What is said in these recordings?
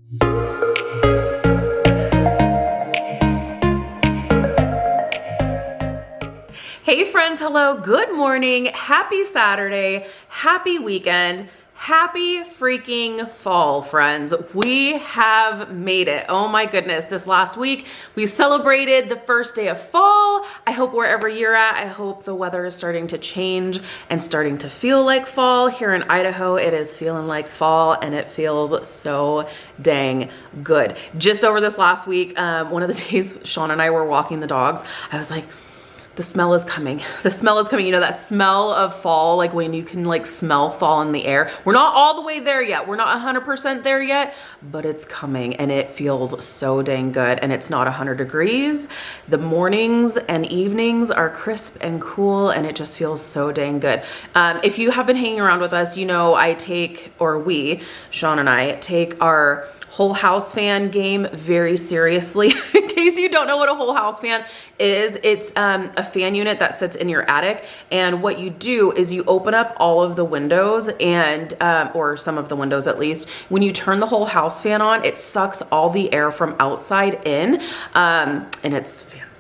Hey friends, hello, good morning, happy Saturday, happy weekend, happy freaking fall, friends. We have made it. Oh my goodness, this last week we celebrated the first day of fall. I hope wherever you're at, I hope the weather is starting to change and starting to feel like fall. Here in Idaho, it is feeling like fall and it feels so dang good. Just over this last week, one of the days Shawn and I were walking the dogs, I was like, the smell is coming. The smell is coming. You know, that smell of fall, like when you can like smell fall in the air. We're not all the way there yet. We're not 100% there yet, but it's coming and it feels so dang good. And it's not 100 degrees. The mornings and evenings are crisp and cool and it just feels so dang good. If you have been hanging around with us, you know, we, Shawn and I, take our whole house fan game very seriously. In case you don't know what a whole house fan is, it's a fan unit that sits in your attic, and what you do is you open up all of the windows and or some of the windows at least. When you turn the whole house fan on, it sucks all the air from outside in, and it's fantastic.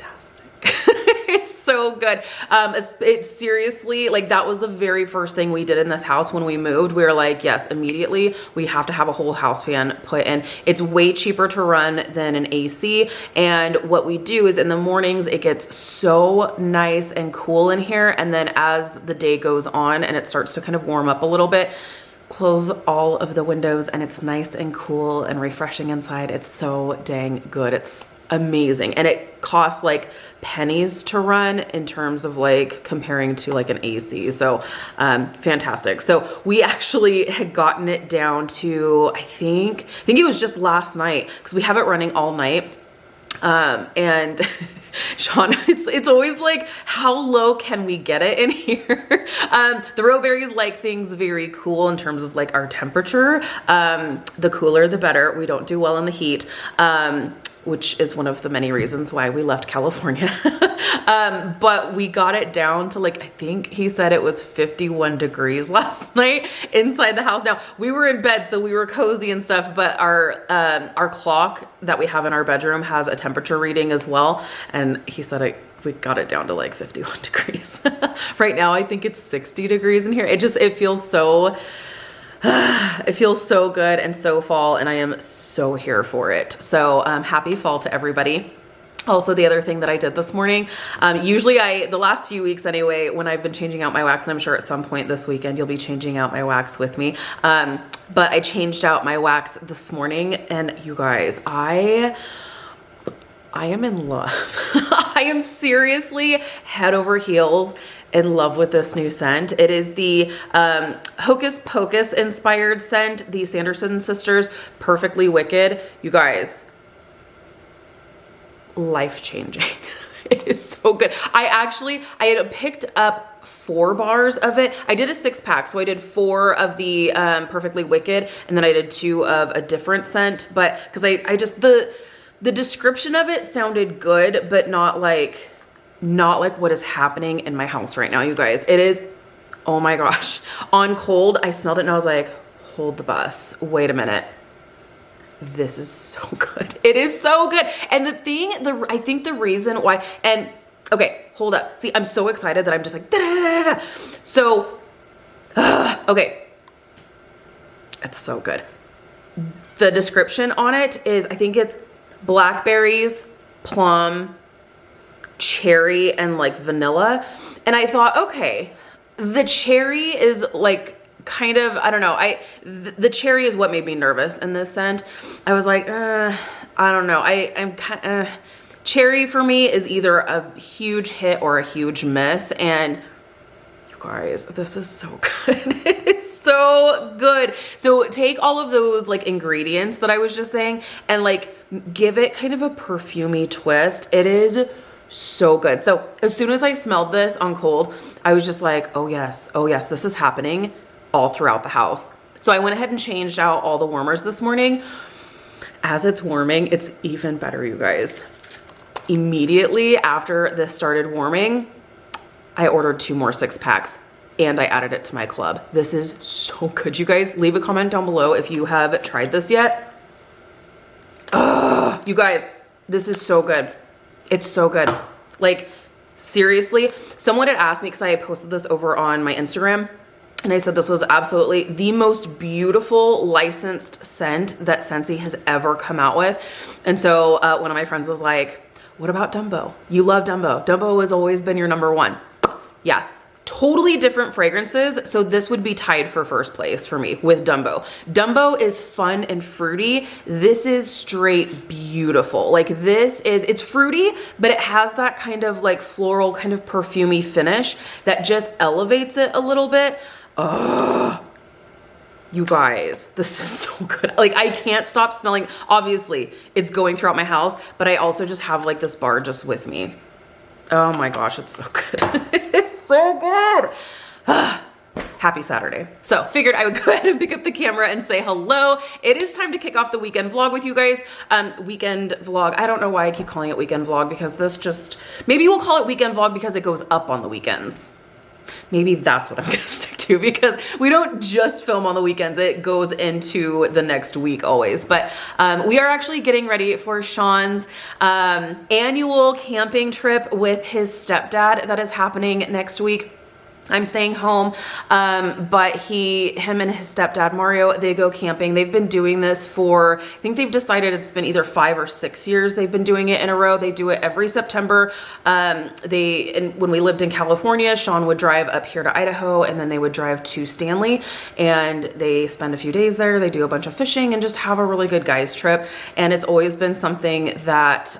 It's so good. It's seriously, like, that was the very first thing we did in this house when we moved. We were like, yes, immediately we have to have a whole house fan put in. It's way cheaper to run than an AC. And what we do is in the mornings, it gets so nice and cool in here. And then as the day goes on and it starts to kind of warm up a little bit, close all of the windows and it's nice and cool and refreshing inside. It's so dang good. It's amazing. And it costs like pennies to run in terms of like comparing to like an AC. So fantastic. So we actually had gotten it down to, I think it was just last night because we have it running all night. And Shawn, it's always like, how low can we get it in here? The Rowberries like things very cool in terms of like our temperature. The cooler, the better. We don't do well in the heat. Which is one of the many reasons why we left California. But we got it down to like, I think he said it was 51 degrees last night inside the house. Now we were in bed, so we were cozy and stuff, but our clock that we have in our bedroom has a temperature reading as well. And he said we got it down to like 51 degrees. Right now, I think it's 60 degrees in here. It feels so, it feels so good and so fall, and I am so here for it. So happy fall to everybody. Also, the other thing that I did this morning, usually the last few weeks anyway, when I've been changing out my wax, and I'm sure at some point this weekend you'll be changing out my wax with me, but I changed out my wax this morning, and you guys, I am in love. I am seriously head over heels in love with this new scent. It is the Hocus Pocus inspired scent, the Sanderson sisters Perfectly Wicked. You guys, life-changing. It is so good. I had picked up 4 bars of it. I did a 6-pack, so I did 4 of the Perfectly Wicked, and then I did 2 of a different scent, but because I just, the description of it sounded good, but not like what is happening in my house right now, you guys. It is, oh my gosh. On cold, I smelled it and I was like, hold the bus. Wait a minute. This is so good. It is so good. And I think the reason why, and okay, hold up. See, I'm so excited that I'm just like, da, da, da, da. So, okay. It's so good. The description on it is, I think it's blackberries, plum, cherry, and like vanilla. And I thought, okay, the cherry is like kind of, I don't know. The cherry is what made me nervous in this scent. I was like, I don't know. I'm kind of, cherry for me is either a huge hit or a huge miss. And you guys, this is so good. It is so good. So take all of those like ingredients that I was just saying and like give it kind of a perfumey twist. It is so good. So as soon as I smelled this on cold, I was just like, oh yes, this is happening all throughout the house. So I went ahead and changed out all the warmers this morning. As it's warming, it's even better, you guys. Immediately after this started warming, I ordered 2 more 6-packs and I added it to my club. This is so good. You guys, leave a comment down below if you have tried this yet. You guys, this is so good. It's so good. Like, seriously, someone had asked me, because I had posted this over on my Instagram, and I said this was absolutely the most beautiful licensed scent that Scentsy has ever come out with. And so one of my friends was like, what about Dumbo? You love Dumbo. Dumbo has always been your number one. Yeah, totally different fragrances. So this would be tied for first place for me with Dumbo. Dumbo is fun and fruity. This is straight beautiful. Like it's fruity, but it has that kind of like floral, kind of perfumey finish that just elevates it a little bit. Oh, you guys, this is so good. Like, I can't stop smelling. Obviously, it's going throughout my house, but I also just have like this bar just with me. Oh my gosh, it's so good. It's so good. Happy Saturday. So figured I would go ahead and pick up the camera and say hello. It is time to kick off the weekend vlog with you guys. Weekend vlog. I don't know why I keep calling it weekend vlog, because this just, maybe we'll call it weekend vlog because it goes up on the weekends. Maybe that's what I'm gonna stick to, because we don't just film on the weekends. It goes into the next week always. But we are actually getting ready for Shawn's annual camping trip with his stepdad that is happening next week. I'm staying home, but him and his stepdad, Mario, they go camping. They've been doing this for, I think they've decided it's been either 5 or 6 years. They've been doing it in a row. They do it every September. When we lived in California, Shawn would drive up here to Idaho, and then they would drive to Stanley, and they spend a few days there. They do a bunch of fishing and just have a really good guys trip. And it's always been something that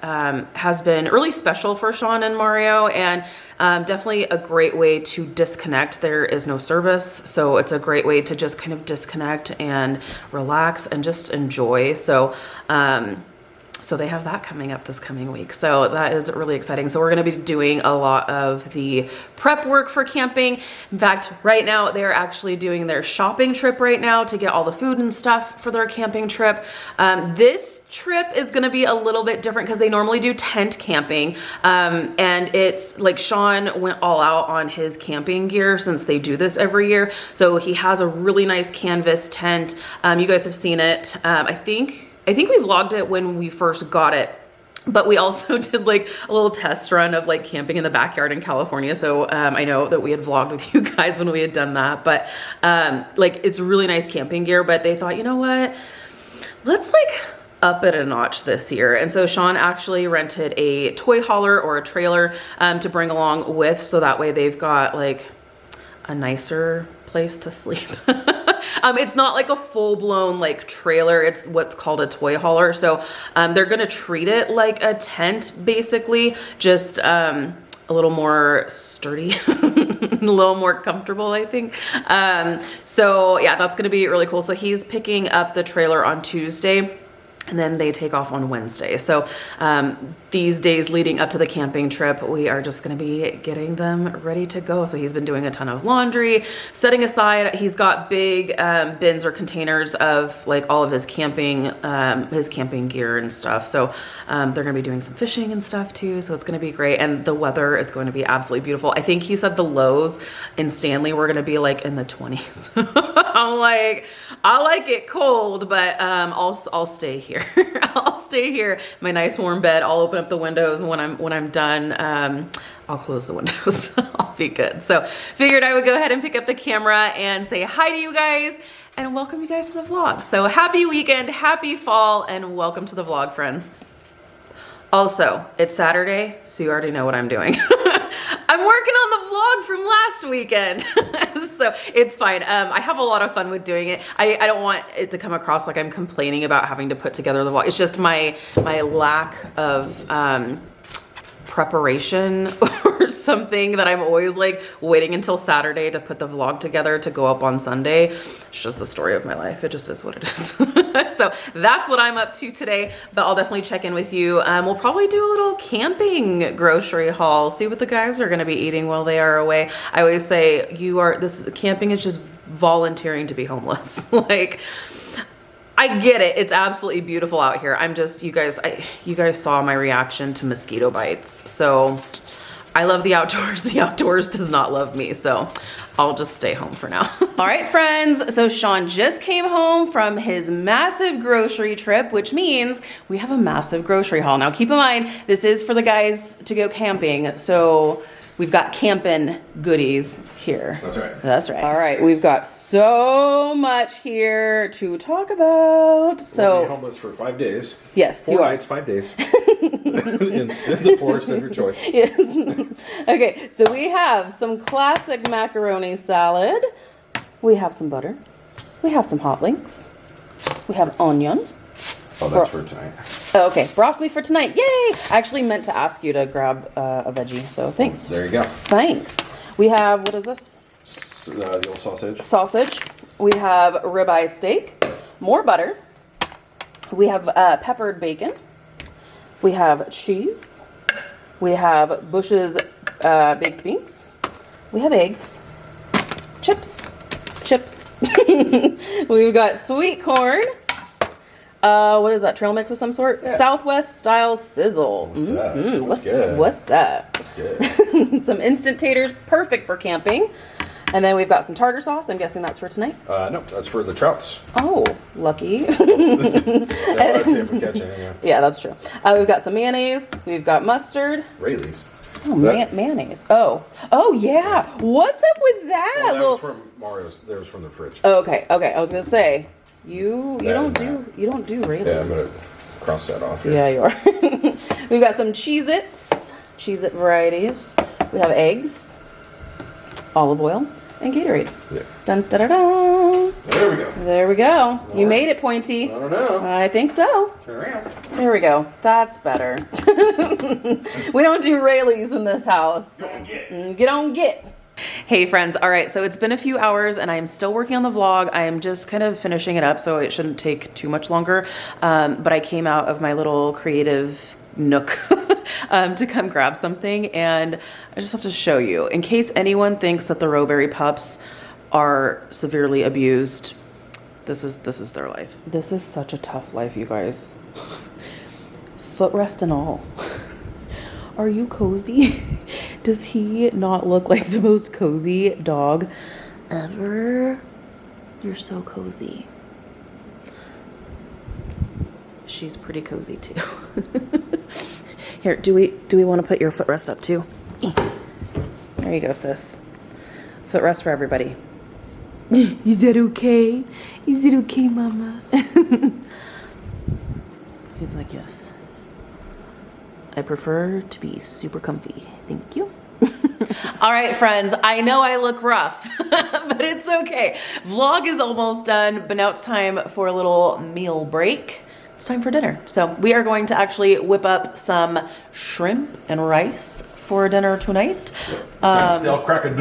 has been really special for Shawn and Mario, and definitely a great way to disconnect. There is no service, so it's a great way to just kind of disconnect and relax and just enjoy. So so they have that coming up this coming week. So that is really exciting. So we're going to be doing a lot of the prep work for camping. In fact, right now they're actually doing their shopping trip right now to get all the food and stuff for their camping trip. This trip is going to be a little bit different because they normally do tent camping. And it's like Shawn went all out on his camping gear since they do this every year. So he has a really nice canvas tent. You guys have seen it. I think we vlogged it when we first got it, but we also did like a little test run of like camping in the backyard in California. So I know that we had vlogged with you guys when we had done that, but like it's really nice camping gear. But they thought, you know what, let's like up it a notch this year. And so Shawn actually rented a toy hauler or a trailer to bring along with, so that way they've got like a nicer place to sleep. It's not like a full-blown like trailer. It's what's called a toy hauler. So they're gonna treat it like a tent, basically, just a little more sturdy, a little more comfortable, I think. So yeah, that's gonna be really cool. So he's picking up the trailer on Tuesday, and then they take off on Wednesday. So these days leading up to the camping trip, we are just gonna be getting them ready to go. So he's been doing a ton of laundry, setting aside, he's got big bins or containers of like all of his camping gear and stuff. So they're gonna be doing some fishing and stuff too. So it's gonna be great. And the weather is going to be absolutely beautiful. I think he said the lows in Stanley were gonna be like in the 20s. I'm like, I like it cold, but I'll stay here. I'll stay here, my nice warm bed. I'll open up the windows when I'm done. I'll close the windows. I'll be good. So figured I would go ahead and pick up the camera and say hi to you guys and welcome you guys to the vlog. So happy weekend, happy fall, and welcome to the vlog, friends. Also, it's Saturday, so you already know what I'm doing. I'm working on the vlog from last weekend. So it's fine. I have a lot of fun with doing it. I don't want it to come across like I'm complaining about having to put together the vlog. It's just my lack of preparation or something that I'm always like waiting until Saturday to put the vlog together to go up on Sunday. It's just the story of my life. It just is what it is. So that's what I'm up to today, but I'll definitely check in with you. We'll probably do a little camping grocery haul, see what the guys are going to be eating while they are away. I always say camping is just volunteering to be homeless. Like, I get it. It's absolutely beautiful out here. I'm just, you guys saw my reaction to mosquito bites. So I love the outdoors. The outdoors does not love me, so I'll just stay home for now. All right, friends, so Shawn just came home from his massive grocery trip, which means we have a massive grocery haul. Now, keep in mind, this is for the guys to go camping, so we've got camping goodies here. That's right. That's right. All right, we've got so much here to talk about. So we'll be homeless for 5 days. Yes, 4 nights, 5 days. in the forest of your choice. Yes. Okay, so we have some classic macaroni salad. We have some butter. We have some hot links. We have onion. Oh, that's for tonight. Oh, okay, broccoli for tonight. Yay! I actually meant to ask you to grab a veggie, so thanks. There you go. Thanks. We have, what is this? The old sausage. Sausage. We have ribeye steak. More butter. We have peppered bacon. We have cheese. We have Bush's baked beans. We have eggs. Chips. We've got sweet corn. What is that? Trail mix of some sort? Yeah. Southwest style sizzle. What's that? What's good? What's that? That's good. Some instant taters, perfect for camping. And then we've got some tartar sauce. I'm guessing that's for tonight. No, that's for the trouts. Oh, lucky. Let's see if we catch anything. Yeah, that's true. We've got some mayonnaise. We've got mustard. Rayleigh's. Oh, mayonnaise. Oh yeah. What's up with that? Well, that was from Mario's. That was from the fridge. Okay. I was gonna say you don't do Rayleigh's. Yeah, I'm gonna cross that off here. Yeah, you are. We've got some Cheez-It varieties. We have eggs, olive oil, and Gatorade. Yeah. Dun, da, da, da. There we go. You made it, Pointy. I don't know. I think so. Turn around. There we go. That's better. We don't do Rayleigh's in this house. Get on get. Hey friends, all right, so it's been a few hours and I'm still working on the vlog. I am just kind of finishing it up, so it shouldn't take too much longer. But I came out of my little creative nook to come grab something, and I just have to show you. In case anyone thinks that the Rowberry pups are severely abused, this is their life. This is such a tough life, you guys. Footrest and all. Are you cozy? Does he not look like the most cozy dog ever? You're so cozy. She's pretty cozy too. Here, do we want to put your footrest up too? There you go, sis. Footrest for everybody. Is that okay? Is it okay, mama? He's like, yes. I prefer to be super comfy. Thank you. All right, friends, I know I look rough, but it's okay. Vlog is almost done, but now it's time for a little meal break. It's time for dinner. So we are going to actually whip up some shrimp and rice for dinner tonight. Stalekracker.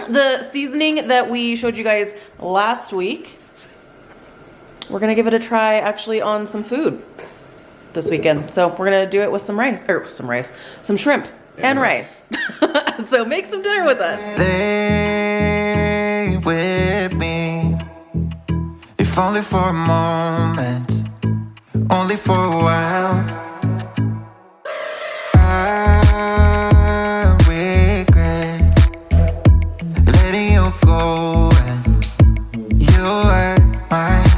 The seasoning that we showed you guys last week, we're gonna give it a try actually on some food this weekend. So we're gonna do it with some shrimp and rice. So make some dinner with us. Stay with me, if only for a moment, only for a while. I regret letting you go, and you were mine.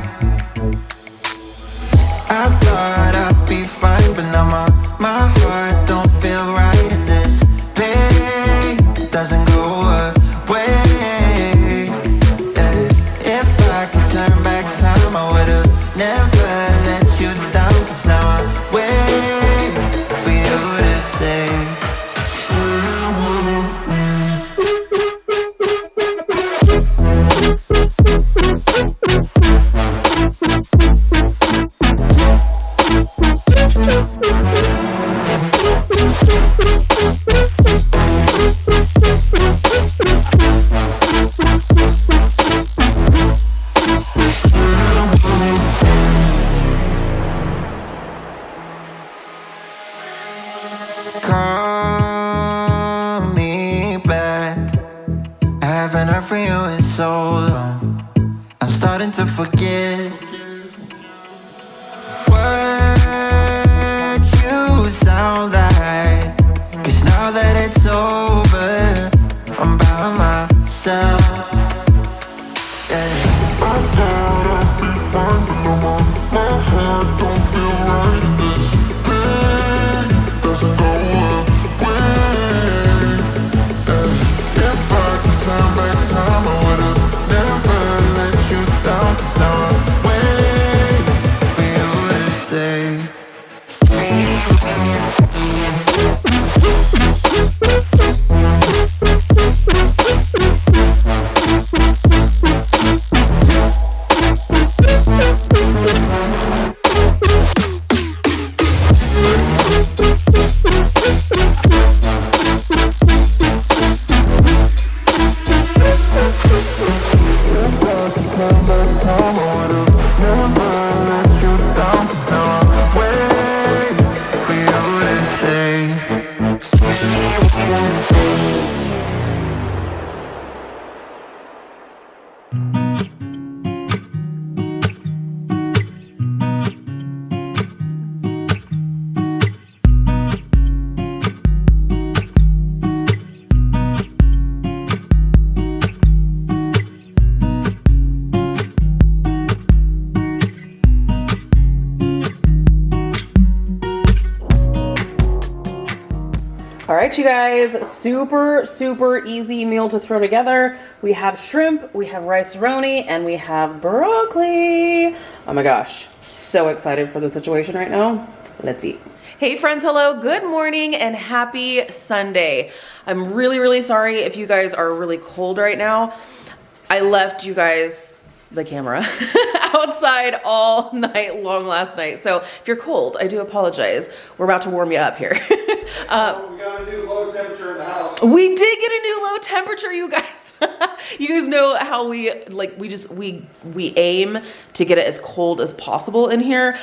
I thought I'd be fine, but now my heart don't feel right, and this pain doesn't go away. Yeah. If I could turn back time, I would've never let you down, 'cause now I wait for you to say stay with me. right, you guys, super easy meal to throw together. We have shrimp, we have rice-a-roni, and we have broccoli. Oh my gosh, so excited for the situation right now. Let's eat. Hey friends, hello, good morning and happy Sunday. I'm really sorry if you guys are really cold right now. I left you guys the camera outside all night long last night. So if you're cold, I do apologize. We're about to warm you up here. We got a new low temperature in the house. We did get a new low temperature, you guys. You guys know how we aim to get it as cold as possible in here.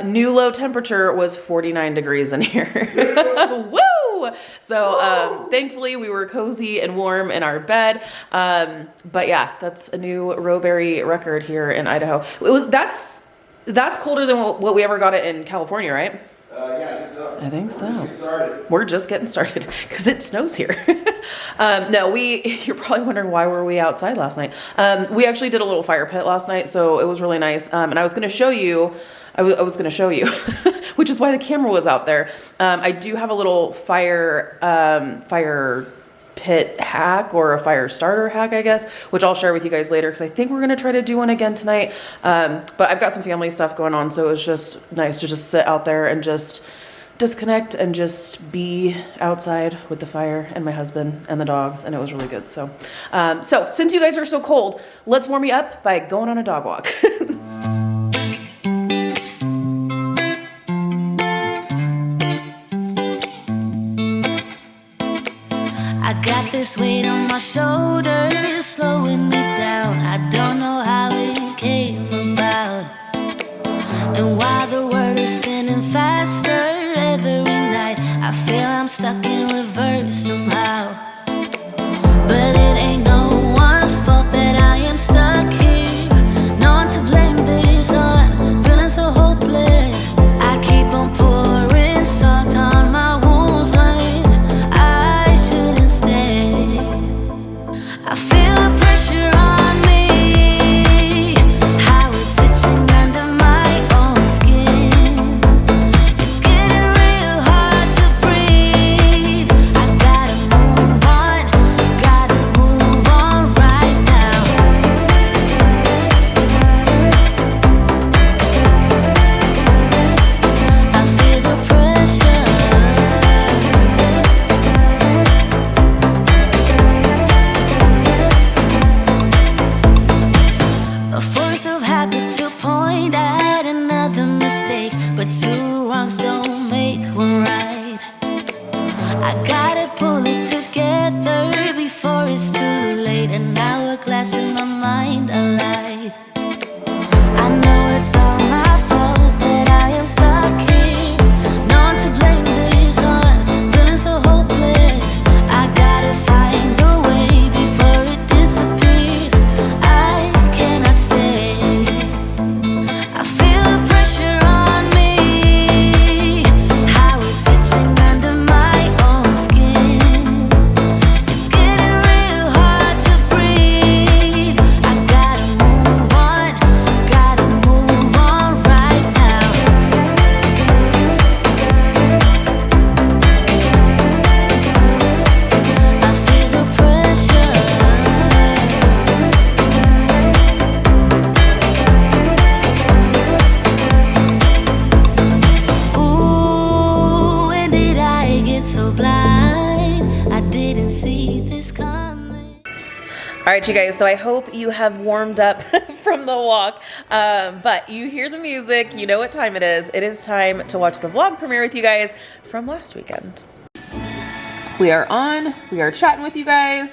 New low temperature was 49 degrees in here. Woo! So thankfully we were cozy and warm in our bed. But yeah, that's a new Rowberry record here in Idaho. That's colder than what we ever got it in California, right? Yeah, I think so. I think so. We're just getting started because it snows here. No, you're probably wondering why were we outside last night. We actually did a little fire pit last night, so it was really nice. And I was going to show you, which is why the camera was out there. I do have a little fire pit hack or a fire starter hack, I guess, which I'll share with you guys later because I think we're going to try to do one again tonight. But I've got some family stuff going on, so it was just nice to just sit out there and just disconnect and just be outside with the fire and my husband and the dogs, and it was really good. So since you guys are so cold, let's warm you up by going on a dog walk. I got this weight on my shoulders, slowing me down. I don't know how it came about. And while the world is spinning faster every night, I feel I'm stuck in reverse somehow. But it ain't no one's fault that I am stuck here. No one to blame this on, feeling so hopeless. I keep on pouring salt on my wounds when I shouldn't stay. I feel the pressure on me, how it's itching under my own skin. It's getting real hard to breathe. I gotta move on right now. I feel the pressure. A force of habit to point at another mistake, but two wrongs don't make one right. I gotta pull it together before it's too late. An hourglass in my mind, a light. I know it's all my fault that I am stuck here. No one to blame this on, feeling so hopeless. I gotta find the way before it disappears. I cannot stay. I feel the pressure on me, how it's itching under my own skin. It's getting real hard to breathe. I gotta move on right now. I feel the pressure. Ooh, when did I get so blind? I didn't see this coming. All right, you guys, so I hope you have warmed up from the walk, but you hear the music, you know what time it is. It is time to watch the vlog premiere with you guys from last weekend. We are on, we are chatting with you guys.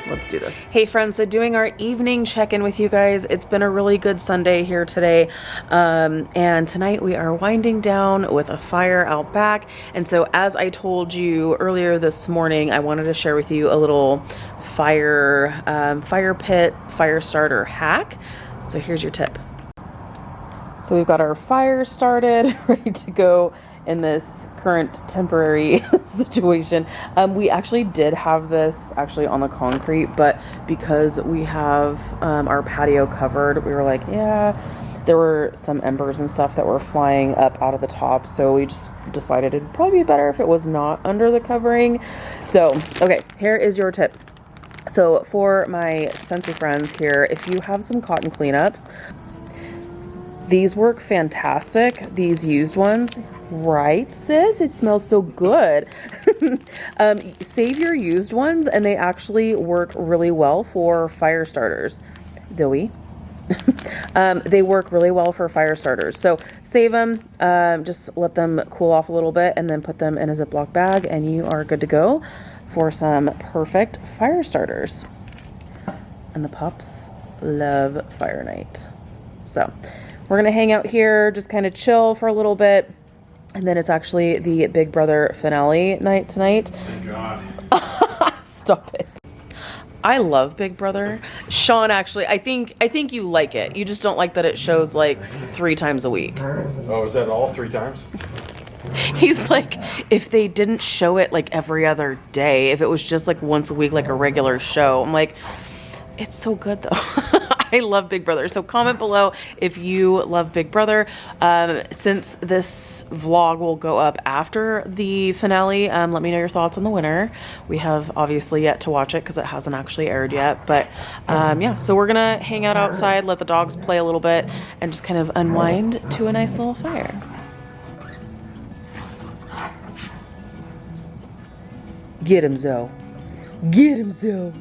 Let's do this. Hey friends, so doing our evening check-in with you guys. It's been a really good Sunday here today. And tonight we are winding down with a fire out back. And so as I told you earlier this morning, I wanted to share with you a little fire pit, fire starter hack. So here's your tip. So we've got our fire started, ready to go in this current temporary situation. We actually did have this actually on the concrete, but because we have our patio covered, we were like, yeah, there were some embers and stuff that were flying up out of the top, so we just decided it'd probably be better if it was not under the covering. So, okay, here is your tip. So for my Scentsy friends here, if you have some cotton cleanups, these work fantastic. These used ones, right, sis? It smells so good. Save your used ones, and they actually work really well for fire starters. Zoe. They work really well for fire starters. So save them, just let them cool off a little bit, and then put them in a Ziploc bag, and you are good to go for some perfect fire starters. And the pups love Fire Night. So we're gonna hang out here, just kind of chill for a little bit, and then it's actually the Big Brother finale night tonight. Thank God. Stop it. I love Big Brother. Shawn, actually, I think you like it. You just don't like that it shows like 3 times a week. Oh, is that all 3 times? He's like, if they didn't show it like every other day, if it was just like once a week, like a regular show, I'm like, it's so good though. I love Big Brother. So comment below if you love Big Brother. Since this vlog will go up after the finale, let me know your thoughts on the winner. We have obviously yet to watch it because it hasn't actually aired yet. But yeah, so we're gonna hang out outside, let the dogs play a little bit, and just kind of unwind to a nice little fire. Get him, Zoe. Get him, Zoe.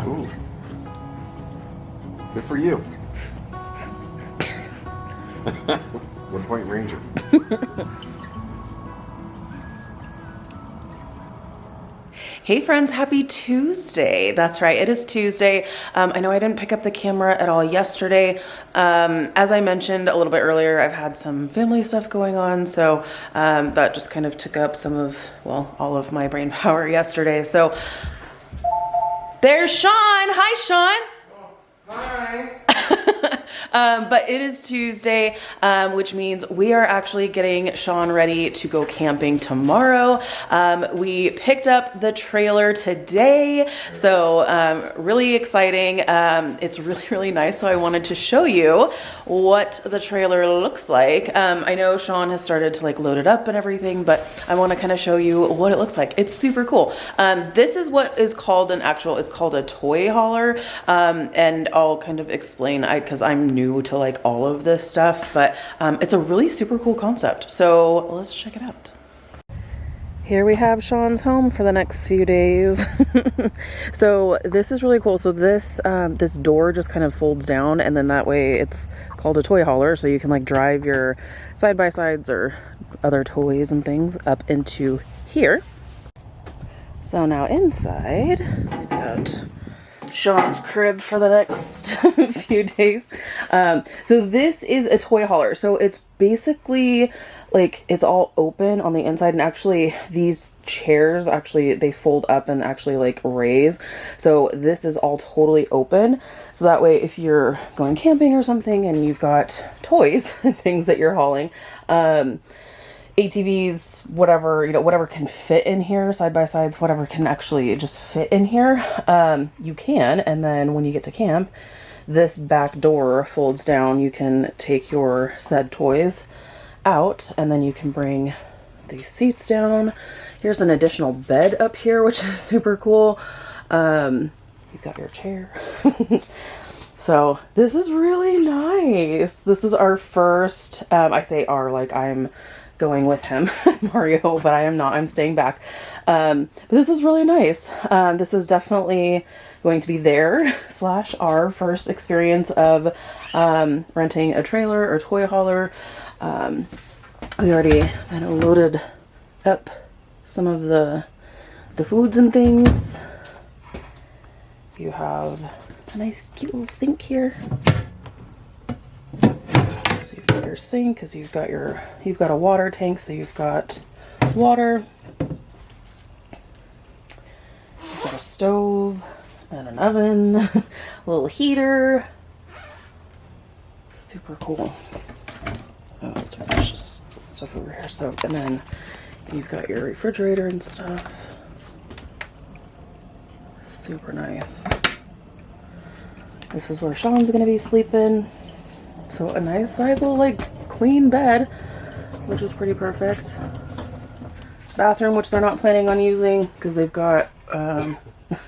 Ooh. Good for you. 1 point ranger. Hey friends, happy Tuesday. That's right, it is Tuesday. I know I didn't pick up the camera at all yesterday. As I mentioned a little bit earlier, I've had some family stuff going on, so that just kind of took up some of, well, all of my brain power yesterday. So there's Shawn. Hi, Shawn. Hi. But it is Tuesday, which means we are actually getting Shawn ready to go camping tomorrow. We picked up the trailer today, so really exciting. It's really, really nice, so I wanted to show you what the trailer looks like. I know Shawn has started to like load it up and everything, but I want to kind of show you what it looks like. It's super cool. This is what is called it's called a toy hauler, and I'll kind of explain, because I'm new to like all of this stuff, but it's a really super cool concept. So let's check it out. Here we have Shawn's home for the next few days. So this is really cool. So this this door just kind of folds down, and then that way it's called a toy hauler, so you can like drive your side-by-sides or other toys and things up into here. So now inside we've got Shawn's crib for the next few days. So this is a toy hauler. So it's basically like it's all open on the inside, and actually these chairs actually they fold up and actually like raise. So this is all totally open. So that way if you're going camping or something and you've got toys and things that you're hauling, ATVs, whatever, you know, whatever can fit in here, side-by-sides, whatever can actually just fit in here, you can. And then when you get to camp, this back door folds down. You can take your said toys out, and then you can bring these seats down. Here's an additional bed up here, which is super cool. You've got your chair. So this is really nice. This is our first, I say our, like I'm going with him, Mario, but I am not. I'm staying back. But this is really nice. This is definitely going to be their / our first experience of renting a trailer or toy hauler. We already kind of loaded up some of the foods and things. You have a nice cute little sink here. So you've got your sink because you've got a water tank, so you've got water. You've got a stove and an oven, a little heater. Super cool. Oh, it's just stuff over here. So, and then you've got your refrigerator and stuff. Super nice. This is where Shawn's gonna be sleeping. So a nice size little like queen bed, which is pretty perfect. Bathroom, which they're not planning on using because they've got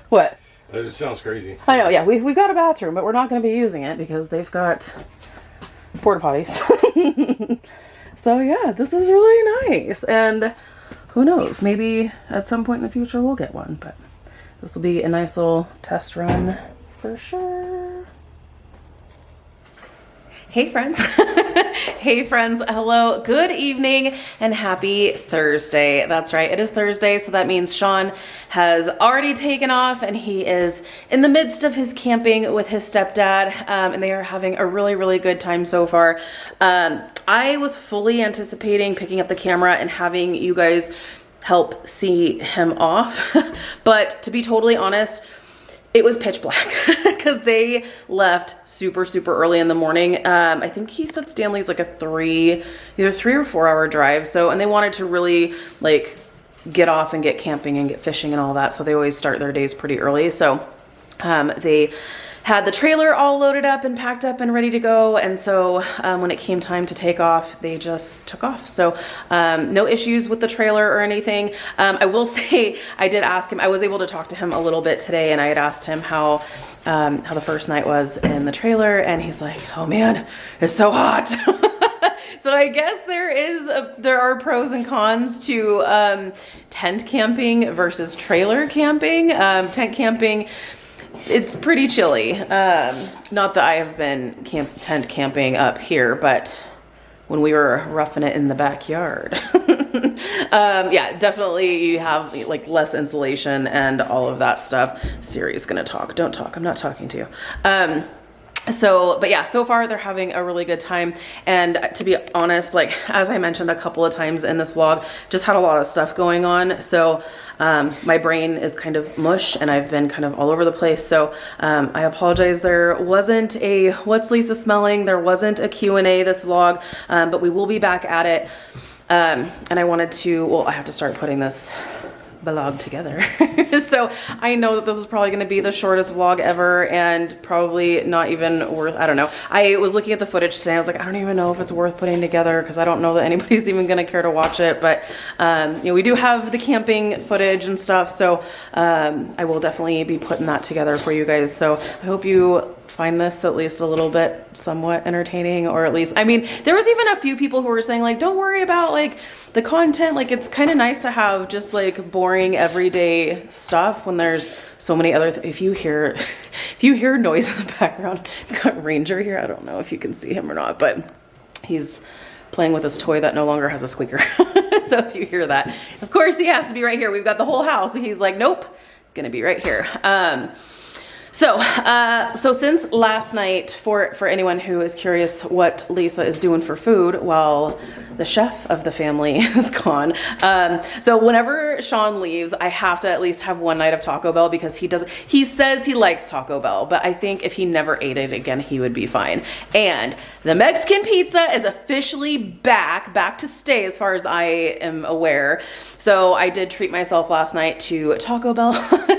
what? That just sounds crazy. I know, yeah, we've got a bathroom, but we're not going to be using it because they've got porta potties. So yeah, this is really nice, and who knows, maybe at some point in the future we'll get one, but this will be a nice little test run for sure. Hey friends. Hey friends, hello, good evening, and happy Thursday. That's right, it is Thursday, so that means Shawn has already taken off and he is in the midst of his camping with his stepdad, and they are having a really, really good time so far. I was fully anticipating picking up the camera and having you guys help see him off, but to be totally honest, it was pitch black because they left super, super early in the morning. I think he said Stanley's like either 3 or 4 hour drive. So, and they wanted to really like get off and get camping and get fishing and all that. So they always start their days pretty early. So, they had the trailer all loaded up and packed up and ready to go. And so when it came time to take off, they just took off. So no issues with the trailer or anything. I will say, I did ask him, I was able to talk to him a little bit today, and I had asked him how the first night was in the trailer, and he's like, oh man, it's so hot. So I guess there are pros and cons to tent camping versus trailer camping. Tent camping, it's pretty chilly. Not that I have been tent camping up here, but when we were roughing it in the backyard, yeah, definitely you have like less insulation and all of that stuff. Siri's gonna talk. Don't talk. I'm not talking to you. But yeah, so far they're having a really good time. And to be honest, like, as I mentioned a couple of times in this vlog, just had a lot of stuff going on. So, my brain is kind of mush and I've been kind of all over the place. So, I apologize. There wasn't a What's Lisa Smelling? There wasn't a Q&A this vlog, but we will be back at it. And I wanted to, well, I have to start putting this vlog together. So I know that this is probably going to be the shortest vlog ever and probably not even worth, I don't know. I was looking at the footage today. I was like, I don't even know if it's worth putting together because I don't know that anybody's even going to care to watch it. But, you know, we do have the camping footage and stuff. So I will definitely be putting that together for you guys. So I hope you find this at least a little bit somewhat entertaining, or at least, I mean, there was even a few people who were saying like, don't worry about like the content. Like, it's kind of nice to have just like boring everyday stuff when there's so many other, if you hear noise in the background, I've got Ranger here. I don't know if you can see him or not, but he's playing with his toy that no longer has a squeaker. So if you hear that, of course he has to be right here. We've got the whole house, but he's like, nope, gonna be right here. So since last night, for anyone who is curious what Lisa is doing for food while the chef of the family is gone. So whenever Shawn leaves, I have to at least have one night of Taco Bell because he says he likes Taco Bell, but I think if he never ate it again, he would be fine. And the Mexican pizza is officially back to stay as far as I am aware. So I did treat myself last night to Taco Bell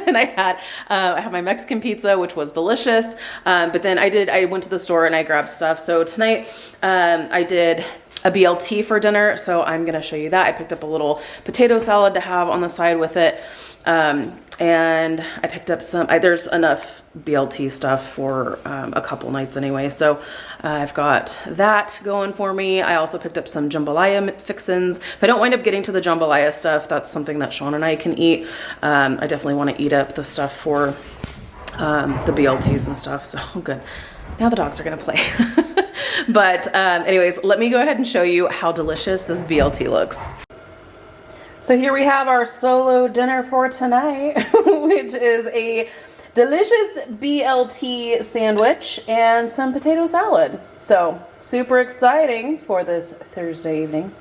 and I had my Mexican pizza, which was delicious. But then I went to the store and I grabbed stuff. So tonight, I did a BLT for dinner, so I'm gonna show you that. I picked up a little potato salad to have on the side with it, and I picked up some, there's enough BLT stuff for a couple nights anyway, so I've got that going for me. I also picked up some jambalaya fixins. If I don't wind up getting to the jambalaya stuff, that's something that Shawn and I can eat. I definitely want to eat up the stuff for the BLTs and stuff, so good. Now the dogs are gonna play. But anyways, let me go ahead and show you how delicious this BLT looks. So here we have our solo dinner for tonight, which is a delicious BLT sandwich and some potato salad. So super exciting for this Thursday evening.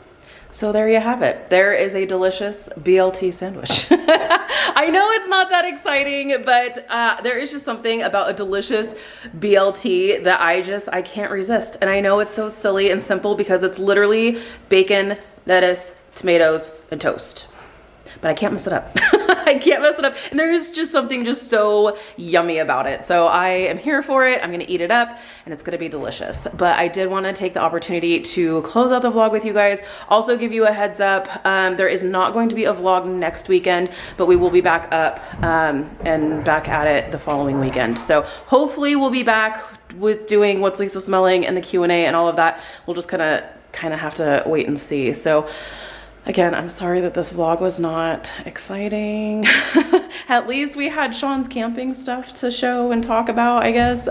So there you have it. There is a delicious BLT sandwich. I know it's not that exciting, but there is just something about a delicious BLT that I can't resist. And I know it's so silly and simple because it's literally bacon, lettuce, tomatoes, and toast. But I can't mess it up. I can't mess it up. And there's just something just so yummy about it. So I am here for it. I'm gonna eat it up and it's gonna be delicious. But I did wanna take the opportunity to close out the vlog with you guys. Also give you a heads up, there is not going to be a vlog next weekend, but we will be back up and back at it the following weekend. So hopefully we'll be back with doing What's Lisa Smelling and the Q&A and all of that. We'll just kind of have to wait and see. So again, I'm sorry that this vlog was not exciting. At least we had Shawn's camping stuff to show and talk about, I guess.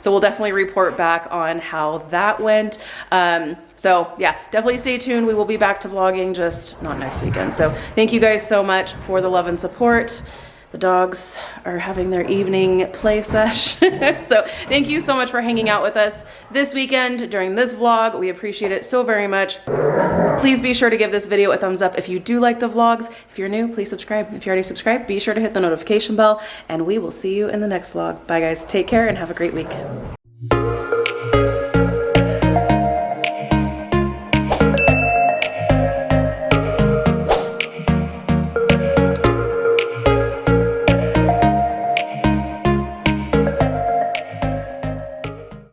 So we'll definitely report back on how that went. So yeah, definitely stay tuned. We will be back to vlogging, just not next weekend. So thank you guys so much for the love and support. The dogs are having their evening play sesh. So thank you so much for hanging out with us this weekend during this vlog. We appreciate it so very much. Please be sure to give this video a thumbs up if you do like the vlogs. If you're new, please subscribe. If you're already subscribed, be sure to hit the notification bell, and we will see you in the next vlog. Bye guys, take care and have a great week.